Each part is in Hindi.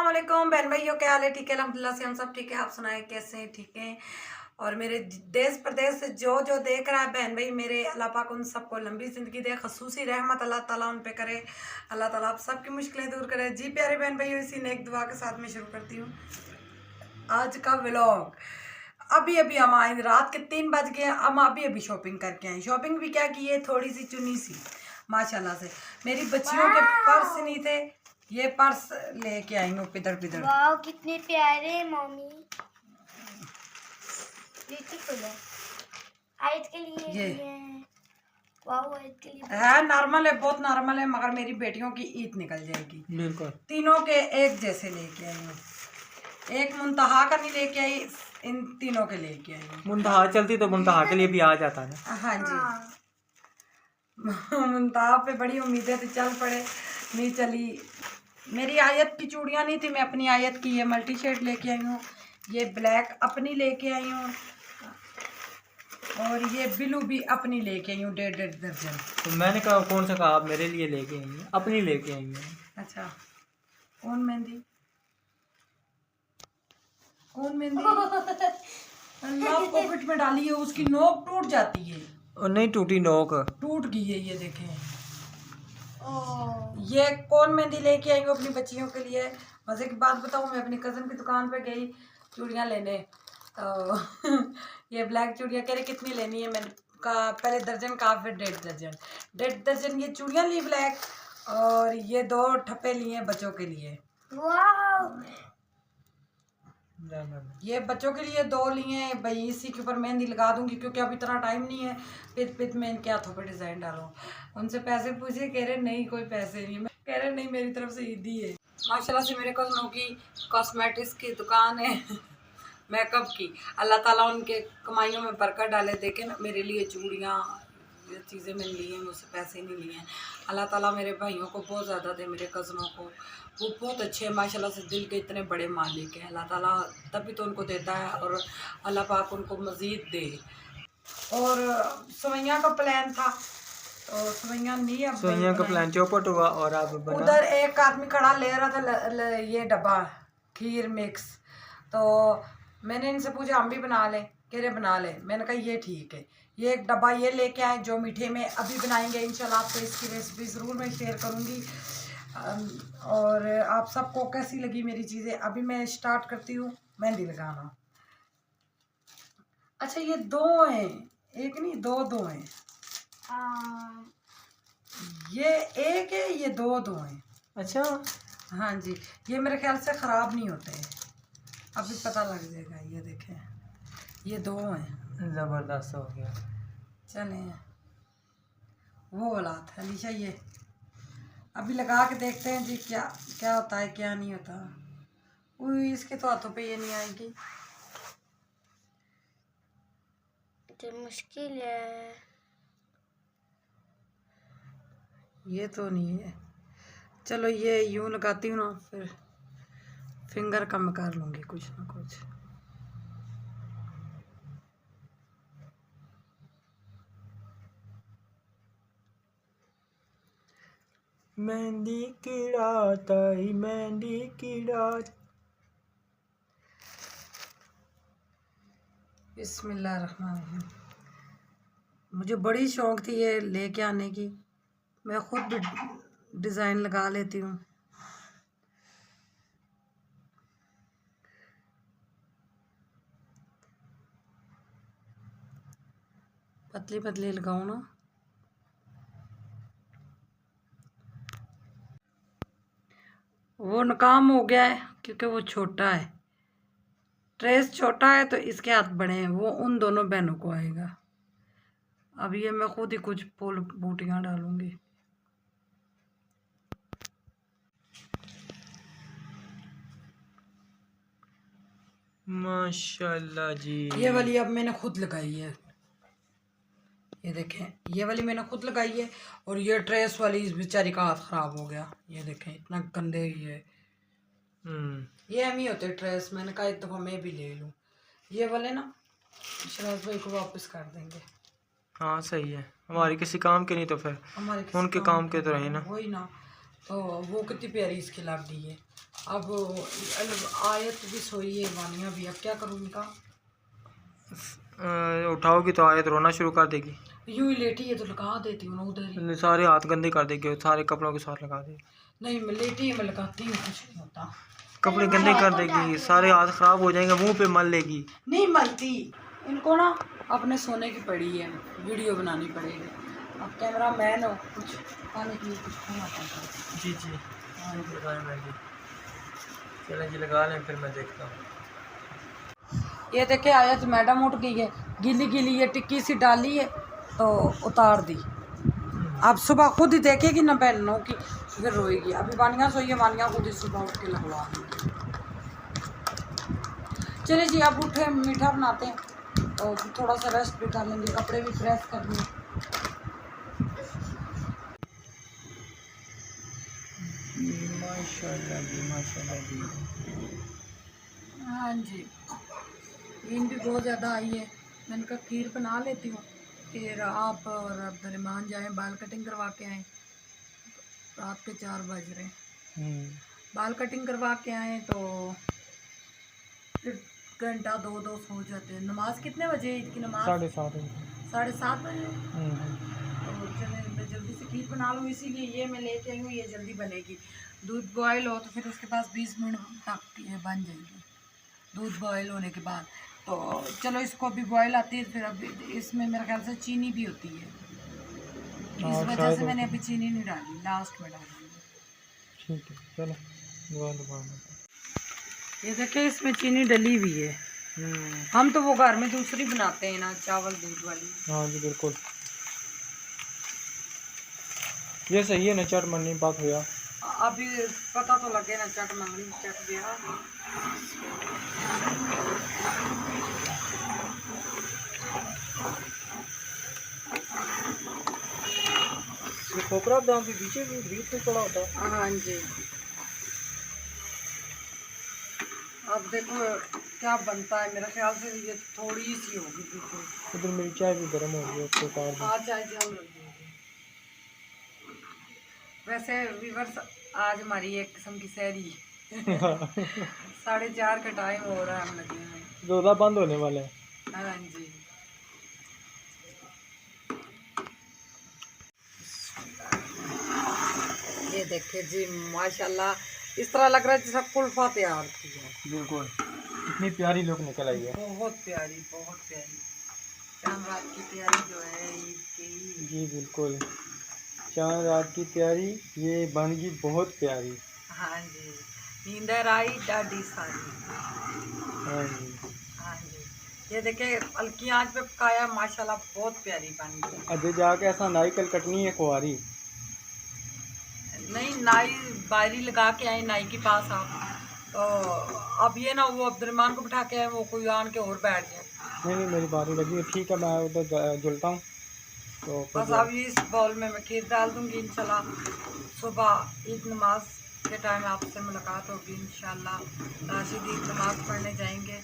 अस्सलाम वालेकुम बहन भाइयों, क्या हाल है? ठीक है अल्हम्दुलिल्लाह से हम सब ठीक है। आप सुनाएं कैसे हैं? ठीक हैं। और मेरे देश प्रदेश से जो जो देख रहा है बहन भाई, मेरे अल्लाह पाक उन सबको लंबी ज़िंदगी दे, खसूसी रहमत अल्लाह ताला उन पे करे। अल्लाह ताला आप सबकी मुश्किलें दूर करे। जी प्यारे बहन भाइयों, इसी नेक दुआ के साथ में शुरू करती हूँ आज का व्लॉग। अभी अभी हम आए, रात के 3 बज गए। हम अभी अभी शॉपिंग करके आए। शॉपिंग भी क्या की है, थोड़ी सी चुनी सी माशाल्लाह से। मेरी बच्चियों के पर्स नहीं थे, ये पर्स लेके आई हूँ पिदर पिदर। वाह कितने प्यारे मम्मी, ब्यूटीफुल है। आयत के लिए ये वाह, आयत के लिए है नॉर्मल है, बहुत नॉर्मल है, मगर मेरी बेटियों की ईद निकल जाएगी। बिल्कुल तीनों के एक जैसे लेके आई हूँ। एक मुंतहा का नहीं लेके आई, इन तीनों के लेके आई हूँ। मुंतहा चलती तो मुंतहा के लिए भी आ जाता है। हाँ जी। मुंतहा पे बड़ी उम्मीदें थी, चल पड़े, नहीं चली। मेरी आयत की चूड़ियाँ नहीं थी, मैं अपनी आयत की ये मल्टी शेड लेके आई हूँ। ये ब्लैक अपनी लेके आई हूँ, और ये ब्लू भी अपनी लेके आई हूँ 1.5 दर्जन। तो मैंने कहा कौन सा कहा, आप मेरे लिए लेके आई हैं, अपनी लेके आई हैं। अच्छा, कौन मेहंदी कौन मेहंदी अल्लाह पॉकेट में डाली है, उसकी नोक टूट जाती है। और नहीं टूटी नोक, टूट गई है, ये देखें। ये कौन मेहंदी लेके आई हूँ अपनी बच्चियों के लिए। मज़े की बात बताऊँ, मैं अपनी कज़न की दुकान पे गई चूड़ियाँ लेने, तो ये ब्लैक चूड़ियाँ कह रहे कितनी लेनी है। मैंने कहा पहले दर्जन कहा, फिर 1.5 दर्जन ये चूड़ियाँ ली ब्लैक, और ये 2 ठप्पे लिए बच्चों के लिए। ये बच्चों के लिए 2 लिए भाई, इसी के ऊपर मेहंदी लगा दूंगी क्योंकि अब इतना टाइम नहीं है पित पित में इनके हाथों पे डिज़ाइन डालूं। उनसे पैसे पूछे, कह रहे नहीं कोई पैसे नहीं। मैं कह रहे नहीं, मेरी तरफ से ईदी है। माशाल्लाह से मेरे कज़नों की कॉस्मेटिक्स की दुकान है, मेकअप की। अल्लाह ताला उनके कमाइयों में बरकत डाले। देखें ना, मेरे लिए चूड़ियाँ, ये चीज़ें मैंने ली हैं, मुझसे पैसे नहीं लिए हैं। अल्लाह ताला मेरे भाइयों को बहुत ज़्यादा दे, मेरे कज़नों को। वो बहुत अच्छे हैं माशाल्लाह से, दिल के इतने बड़े मालिक हैं। अल्लाह ताला तभी तो उनको देता है, और अल्लाह पाक उनको मज़ीद दे। और सवैया का प्लान था, तो सवैया नहीं, अब सोनिया का प्लान चौपट हुआ और अब बना। उधर एक आदमी खड़ा ले रहा था ये डब्बा खीर मिक्स, तो मैंने इनसे पूछा हम भी बना लें, कह रहे बना लें। मैंने कहा ये ठीक है, ये एक डब्बा ये लेके आए जो मीठे में अभी बनाएंगे इंशाल्लाह। आपको इसकी रेसिपी ज़रूर मैं शेयर करूँगी, और आप सबको कैसी लगी मेरी चीज़ें। अभी मैं स्टार्ट करती हूँ मेहंदी लगाना। अच्छा, ये 2 हैं, एक नहीं 2 हैं। ये एक है, ये 2 हैं। अच्छा हाँ जी, ये मेरे ख्याल से ख़राब नहीं होते हैं, अभी पता लग जाएगा। ये देखें, ये 2 हैं। ज़बरदस्त हो गया। चलें, वो औलाद है अलीशा, ये अभी लगा के देखते हैं जी क्या क्या होता है क्या नहीं होता। उई, इसके तो हाथों पे ये नहीं आएगी, तो मुश्किल है। ये तो नहीं है। चलो ये यूं लगाती हूँ ना, फिर फिंगर कम कर लूँगी कुछ ना कुछ। मेहंदी की रात आई, मेहंदी की रात। बिस्मिल्लाहिर्रहमानिर्रहीम। मुझे बड़ी शौक थी ये लेके आने की, मैं खुद भी डिज़ाइन लगा लेती हूँ। पतली पतली लगाऊँ ना। वो नाकाम हो गया है क्योंकि वो छोटा है, ट्रेस छोटा है, तो इसके हाथ बड़े हैं। वो उन दोनों बहनों को आएगा। अब ये मैं खुद ही कुछ फूल बूटियाँ डालूंगी। माशाल्लाह जी। ये वाली अब मैंने खुद लगाई है, ये देखें, ये वाली मैंने खुद लगाई है। और ये ट्रेस वाली इस बेचारी का हाथ ख़राब हो गया, ये देखें इतना गंदे ये ये हम ही होते ट्रेस। मैंने कहा एक दफ़ा मैं भी ले लूँ। ये वाले ना शराज भाई को वापस कर देंगे। हाँ सही है, हमारी किसी काम के नहीं तो फिर हमारे किसी उनके काम के तो रहे ना। वही ना, तो वो कितनी प्यारी इसकी लग रही है। अब आयत भी सोई है, वानिया भी, अब क्या करूँ इनका? उठाओगी तो आयत रोना शुरू कर देगी। यूं ही लेटी है तो लगा देती हूँ ना उधर ही। सारे हाथ गंदे कर देगी, सारे कपड़ों के साथ लगा देगी। नहीं मैं लेटी है, मैं लगाती हूँ, कुछ नहीं होता। कपड़े गंदे कर देगी, सारे हाथ खराब हो जाएंगे, मुंह पे मल लेगी। नहीं मलती, इनको ना अपने सोने की पड़ी है, वीडियो बनानी पड़ेगी। अब कैमरा मैन हो, कुछ खाने के लिए कुछ खाना पड़ता है। जी जी हाँ जी। चलें जी, लगा लें, फिर मैं देखता हूँ। ये देखे आयत मैडम उठ गई है, गीली गीली ये टिक्की सी डाली है तो उतार दी। अब सुबह खुद ही देखेगी ना पहनों की, फिर रोएगी। अभी वानिया सोई है, वानिया खुद ही सुबह उठ के लगवा देंगे। चलिए जी, अब उठे मीठा बनाते हैं तो थोड़ा सा रेस्ट भी कर लेंगे, कपड़े भी प्रेस कर देंगे। माशाल्लाह जी, माशाल्लाह जी। हाँ जी, नींद भी बहुत ज़्यादा आई है। मैंने कहा खीर बना लेती हूँ, फिर आप और अब्दुर्रहमान जाएँ बाल कटिंग करवा के आएँ। रात के 4 बज रहे हैं, बाल कटिंग करवा के आएँ तो फिर घंटा 2 सो जाते हैं। नमाज कितने बजे है ईद की नमाज? 7:30 7:30 बजे। तो चले मैं जल्दी से खीर बना लूँ, इसीलिए ये मैं लेके आई हूँ, ये जल्दी बनेगी। दूध बॉयल हो तो फिर उसके पास 20 मिनट तक ये बन जाएगी, दूध बॉयल होने के बाद। तो चलो इसको अभी बॉयल आती है, फिर अभी इसमें मेरे ख्याल से चीनी भी होती है, इस वजह से मैंने अभी चीनी नहीं डाली, लास्ट में डालूंगी। ठीक है, चलो। ये देखिए इसमें चीनी डली हुई है। हम तो वो घर में दूसरी बनाते हैं ना, चावल दूध वाली। हाँ जी बिल्कुल, ये सही है ना, चट मनी बात हुआ। अभी पता तो लगे ना, चट मंगनी चट गया। ये खोपरा दाम भी पीछे भी बीच में पड़ा होता है। हाँ जी, अब देखो क्या बनता है। मेरे ख्याल से ये थोड़ी सी होगी बिल्कुल। उधर मेरी चाय भी गर्म हो गई, उसको उतार दो। हाँ चाय जल रही होगी। वैसे व्यूअर्स, आज हमारी एक किस्म की सैरी 4:30 का टाइम हो रहा है, हम लगे हैं। रोज़ा बंद होने वाला है। हाँ जी, ये देखे जी माशाल्लाह, इस तरह लग रहा है जैसा कुल्फा तैयार की है। बिल्कुल, इतनी प्यारी लुक निकल आई है। बहुत प्यारी, बहुत प्यारी। चांद रात की तैयारी जो है ईद की। जी बिल्कुल, चांद रात की तैयारी ये बन गई बहुत प्यारी। हाँ जी, नींदर आई डाडी सारी। हाँ जी, हाँ जी, ये देखे हल्की आंच पे पकाया, माशाल्लाह बहुत प्यारी बन गई। अजय जाके ऐसा नारियल कटनी है कुंवारी। नहीं, नाई बारी लगा के आए नाई के पास आप, तो अब ये ना वो अब्दुर्रहमान को बिठा के आए, वो कोई आन के और बैठ जाए। नहीं मेरी बारी लगी है, ठीक है, मैं उधर जुलता हूँ तो बस अब इस बाउल में मैं खीर डाल दूंगी। इंशाल्लाह सुबह ईद नमाज के टाइम आपसे मुलाकात होगी इंशाल्लाह। राशिद ईद नमाज पढ़ने जाएंगे।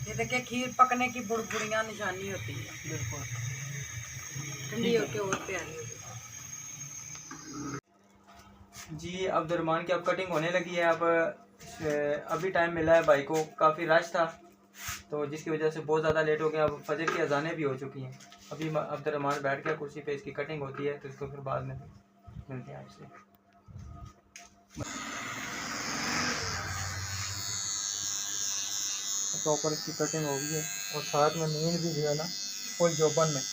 ये देखिए खीर पकने की बुड़बुड़ियाँ निशानी होती है, बिल्कुल। ठंडी होके और प्यारी होगी। जी अब्दुर्रहमान की अब कटिंग होने लगी है। अब अभी टाइम मिला है भाई को, काफ़ी रश था तो जिसकी वजह से बहुत ज़्यादा लेट हो गया। अब फजर की अजानें भी हो चुकी हैं। अभी अब्दुर्रहमान बैठ गया कुर्सी पे, इसकी कटिंग होती है तो इसको फिर बाद में मिलते हैं आपसे। प्रॉपर इसकी कटिंग हो गई है और साथ में नींद भी जो है ना फुल जोबन में।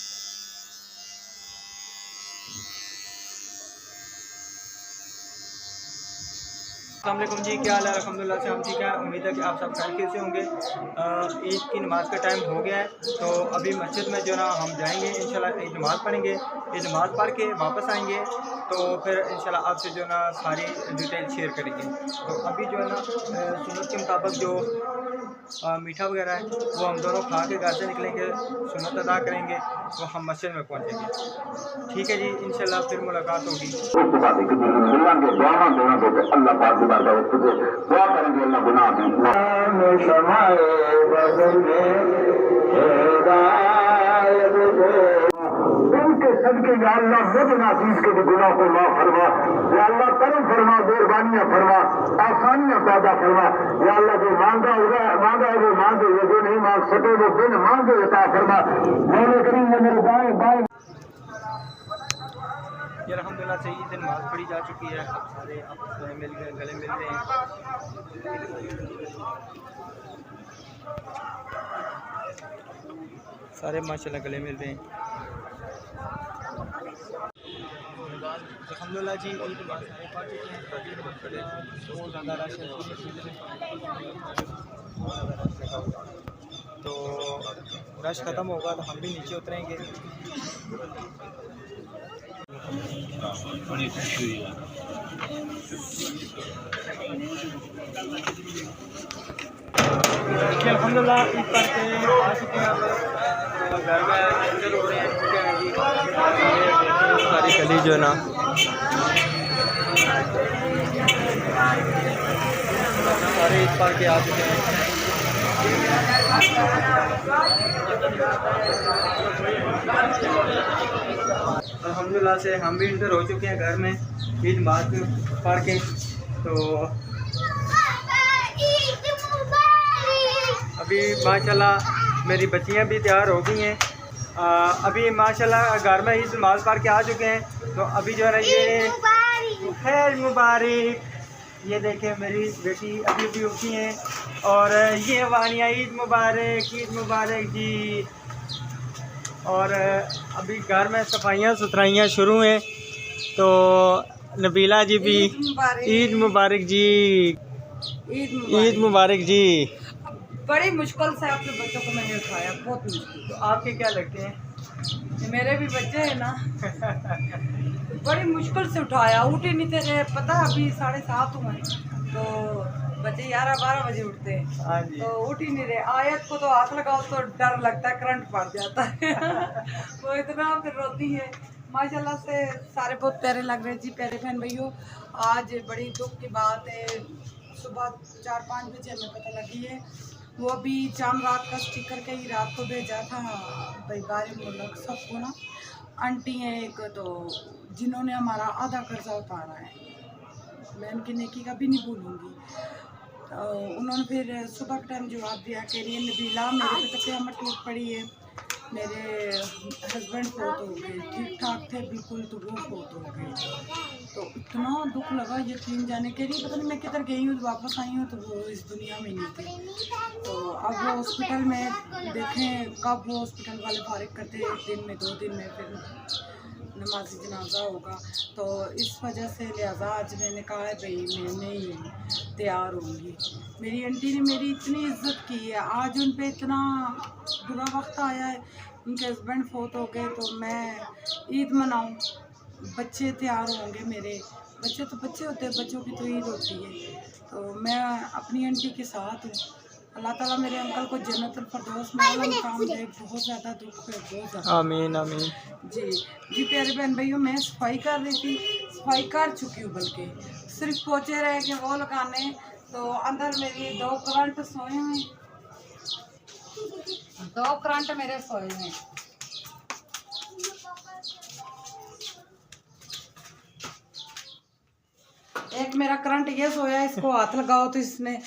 अस्सलामुअलैकुम जी, क्या हाल है? अल्हम्दुलिल्लाह से हम ठीक हैं। उम्मीद है कि आप सब खैरियत से होंगे। ईद की नमाज़ का टाइम हो गया है तो अभी मस्जिद में जो ना हम जाएंगे इंशाल्लाह, ईद नमाज़ पढ़ेंगे। ईद नमाज़ पढ़ के वापस आएंगे तो फिर इंशाल्लाह आपसे जो ना सारी डिटेल शेयर करेंगे। तो अभी जो है ना सुन्नत के मुताबिक जो मीठा वगैरह है वो हम दोनों खा के घर से निकलेंगे, सुन्नत अदा करेंगे तो हम मस्जिद में पहुँचेंगे। ठीक है जी, इंशाल्लाह फिर मुलाकात होगी। उनके सदके या अल्लाह मुझ नाजीज के भी गुनाह को माफ फरमा, या अल्लाह करम फरमा, मेहरबानियां फरमा, आसानियां पैदा फरमा, या अल्लाह जो मांगा होगा मांगा है वो मांगे, जो नहीं मांग सके वो बिन मांगे अता फरमा। मौला करीम ने मेरे दाएं बाएं ये अल्हम्दुलिल्लाह से ईद नमाज पढ़ी जा चुकी है। सारे आपस में मिल गए, गले मिल रहे हैं। सारे माशाल्लाह गले मिल रहे हैं। अल्हम्दुलिल्लाह जी ईद नमाज सारे पढ़ चुके हैं। बहुत ज़्यादा रश है, तो रश ख़त्म होगा तो हम भी नीचे उतरेंगे। बड़ी खुशी हुई है। अल्हम्दुलिल्लाह ईद पर के आ चुके हैं हम लोग, घर में एंटर हो रहे हैं। ठीक है जी, सारी गली जो है ना सारे ईद पर के आ चुके हैं। अल्हम्दुलिल्लाह से हम भी इंटर हो चुके हैं घर में ईद नमाज पढ़ के। तो अभी माशाल्लाह मेरी बच्चियां भी तैयार हो गई हैं। अभी माशाल्लाह घर में ईद नमाज पढ़ के आ चुके हैं। तो अभी जो है ना ये खैर मुबारक, ये देखें मेरी बेटी अभी भी उठी हैं। और ये वानिया ईद मुबारक जी। और अभी घर में सफाइयाँ सुथराइयाँ शुरू हैं। तो नबीला जी भी ईद मुबारक जी, ईद मुबारक जी। बड़ी मुश्किल से अपने बच्चों को मैंने उठाया, बहुत मुश्किल। तो आपके क्या लगते हैं? ये मेरे भी बच्चे हैं ना। बड़ी मुश्किल से उठाया, उठ ही नहीं थे रहे। पता अभी 7:30 हुए, तो बच्चे 11-12 बजे उठते हैं। हाँ जी। तो उठ ही नहीं रहे। आयत को तो हाथ लगाओ तो डर लगता है करंट पड़ जाता है। वो इतना फिर रोती है। माशाल्लाह से सारे बहुत प्यारे लग रहे हैं जी। प्यारे बहन भाइयों, आज बड़ी दुख की बात है। सुबह 4-5 बजे हमें पता लगी है। वो भी चांद रात का स्टिकर के ही रात को भेजा था भाई बारी मुल्क सबको ना। आंटी हैं एक, तो जिन्होंने हमारा आधा कर्जा उतारा है, मैं उनकी नेकी का भी नहीं भूलूँगी। तो उन्होंने फिर सुबह के टाइम जवाब दिया कि ये नबीला मेरे पे तो क़यामत टूट पड़ी है, मेरे हस्बैंड फोत हो गए, ठीक ठाक थे बिल्कुल, तो वो फोत हो गए। तो इतना दुख लगा, यकीन जाने के लिए पता नहीं मैं किधर गई हूँ, वापस आई हूँ तो वो इस दुनिया में नहीं थे। तो अब वो हॉस्पिटल में देखें कब वो हॉस्पिटल वाले फारिग करते, 1 दिन में 2 दिन में फिर नमाज़ी जनाजा होगा। तो इस वजह से लिहाजा आज मैंने कहा है भाई मैं नहीं तैयार होंगी। मेरी आंटी ने मेरी इतनी इज्जत की है, आज उन पे इतना बुरा वक्त आया है, उनके हस्बैंड फोत हो गए। तो मैं ईद मनाऊं, बच्चे तैयार होंगे मेरे, बच्चे तो बच्चे होते हैं, बच्चों की तो ईद होती है। तो मैं अपनी आंटी के साथ हूँ। अल्लाह ताला मेरे अंकल को जन्नतुल फिरदौस में काम दे। बहुत ज़्यादा दुख है, बहुत ज़्यादा। आमीन आमीन जी जी। प्यारे बहन भाइयों, मैं सफाई कर रही थी, सफाई कर चुकी हूँ, बल्कि सिर्फ पोचे रह के वो लगाने। तो अंदर मेरी 2 करंट सोए हुए, 2 करंट मेरे सोए हुए। एक मेरा करंट ये सोया, इसको हाथ लगाओ तो इसने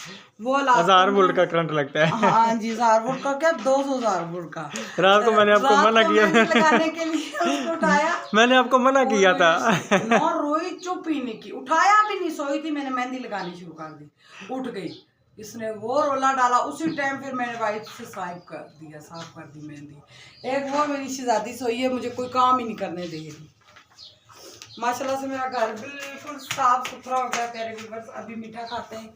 वो 1000 वोल्ट का करंट लगता है। हाँ जी, 1000 वोल्ट का क्या 200,000 वोल्ट का। रात को मैंने आपको मना किया, लगाने के लिए उसको उठाया। मैंने आपको मना किया था। और रोई, चुप ही नहीं की, उठाया भी नहीं, सोई थी। मैंने मेहंदी लगानी शुरू कर दी, उठ गई, इसने वो रोला डाला। उसी टाइम फिर मैंने वाइफ से साफ कर दी मेहंदी। एक वो मेरी शहजादी सोई है, मुझे कोई काम ही नहीं करने दे रही। माशाल्लाह से मेरा घर बिल्कुल साफ सुथरा हो गया। प्यारे व्यूअर्स, अभी मीठा खाते हैं,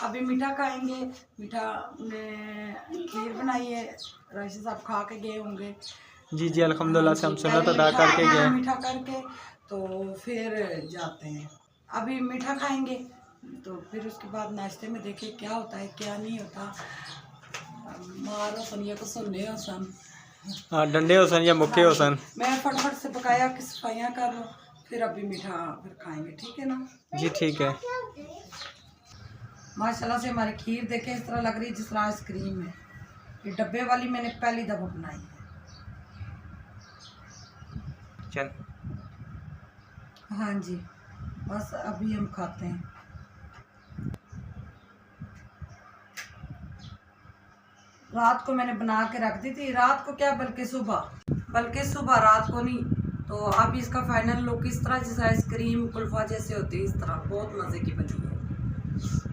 अभी मीठा खाएंगे। मीठा में खीर बनाई है, राशि साहब खा के गए होंगे। जी जी अल्हम्दुलिल्लाह से हम सुन्नत अदा करके गए। मीठा करके तो फिर जाते हैं। अभी मीठा खाएंगे तो फिर उसके बाद नाश्ते में देखें क्या होता है क्या नहीं होता। मारो सनिया को सुनने हो सन, हाँ डंडे हो सन या मुक्के हो सन। मैं फटाफट से पकाया कि सफाइयाँ कर लो, फिर अभी मीठा फिर खाएंगे, ठीक है ना जी? ठीक है। माशाल्लाह से हमारी खीर देखें इस तरह लग रही है जिस तरह आइसक्रीम है। ये डब्बे वाली मैंने पहली दफ़ा बनाई है। चल हाँ जी, बस अभी हम खाते हैं। रात को मैंने बना के रख दी थी, रात को क्या बल्कि सुबह, रात को नहीं। तो अब इसका फाइनल लुक इस तरह, जैसे आइसक्रीम कुल्फा जैसे होती है, इस तरह बहुत मज़े की बनी है।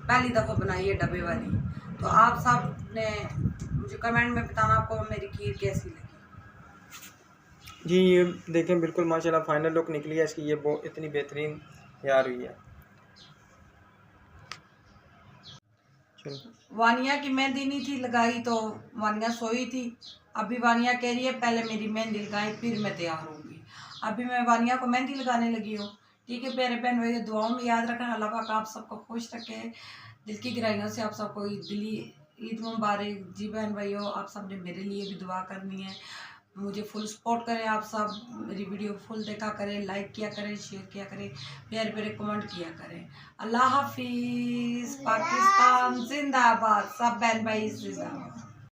पहली दफ़ा बनाई है डब्बे वाली। तो आप सब ने मुझे कमेंट में बताना आपको मेरी खीर कैसी लगी। जी ये देखें बिल्कुल माशाल्लाह फाइनल लुक निकली है इसकी, ये बहुत इतनी बेहतरीन तैयार हुई है। चलो वानिया की मेहंदी नहीं थी लगाई तो वानिया सोई थी। अभी वानिया कह रही है पहले मेरी मेहंदी लगाई फिर मैं तैयार होंगी। अभी मैं वानिया को मेहंदी लगाने लगी हूँ। ठीक है प्यारे बहन भाई, दुआओं में याद रखना। अल्लाह पाक आप सबको खुश रखे, दिल की गहराइयों से आप सबको दिली ईद मुबारक। जी बहन भाइयों, आप सब ने मेरे लिए भी दुआ करनी है। मुझे फुल सपोर्ट करें आप सब, मेरी वीडियो फुल देखा करें, लाइक किया करें, शेयर किया करें, प्यारे प्यारे कमेंट किया करें। अल्लाह हाफिज़। पाकिस्तान जिंदाबाद। सब बहन भाई जिंदाबाद।